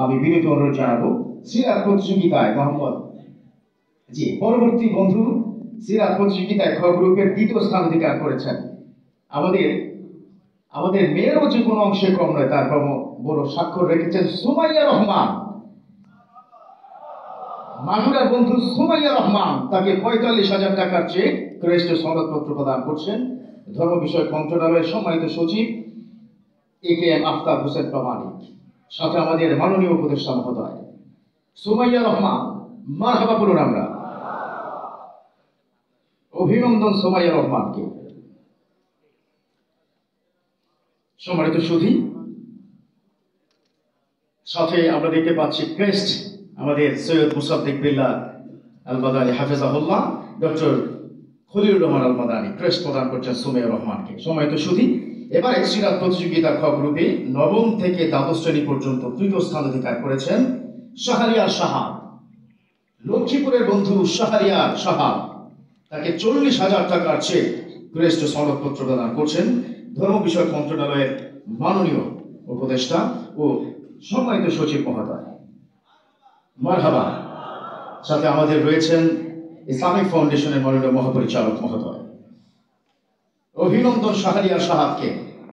আমি বিনীত অনুরোধ জানাবো সিরাত প্রতিযোগিতায় পরবর্তী বন্ধু সিরাত প্রতিযোগিতায় খ গ্রুপের দ্বিতীয় স্থান অধিকার করেছেন। আমাদের মেয়েরও যে কোনো অংশে কম নয়, তার বড় স্বাক্ষর রেখেছেন সুমাইয়া রহমান। মাগুরার বন্ধু সুমাইয়া রহমান তাকে 45,000 টাকার চেক ক্রেস্ট সনদপত্র প্রদান করছেন ধর্ম বিষয়ক মন্ত্রণালয়ের সম্মানিত সচিব AKM আফতাব হোসেন প্রামাণিক, সাথে আমাদের মাননীয় উপদেষ্টা মহোদয় সুমাইয়া রহমান। মারহাবা বলুন আমরা। অভিনন্দন সুমাইয়া রহমানকে। সম্মানিত সুধী, সাথে আমরা দেখতে পাচ্ছি ক্রেস্ট আমাদের সৈয়দ মুসাদ্দিক বিল্লাহ আল মাদানী হাফেজাহুল্লাহ, ডক্টর খলিলুর রহমান আল মাদানী ক্রেস্ট প্রদান করছেন সুমাইয়া রহমানকে। সম্মানিত সুধী, এবারে সিরাত প্রতিযোগিতা খ গ্রুপে নবম থেকে দ্বাদশ শ্রেণী পর্যন্ত তৃতীয় স্থান অধিকার করেছেন শাহরিয়ার সাহাব। লক্ষ্মীপুরের বন্ধু শাহরিয়ার সাহাব তাকে 40,000 টাকার চেক ক্রেস্ট সনদপত্র প্রদান করছেন ধর্ম বিষয়ক মন্ত্রণালয়ের মাননীয় উপদেষ্টা ও সম্মানিত সচিব মহোদয়। মারহাবা। সাথে আমাদের রয়েছেন ইসলামিক ফাউন্ডেশনের মাননীয় মহাপরিচালক মহোদয়। অভিনন্দন শাহরিয়ার সাহাবকে।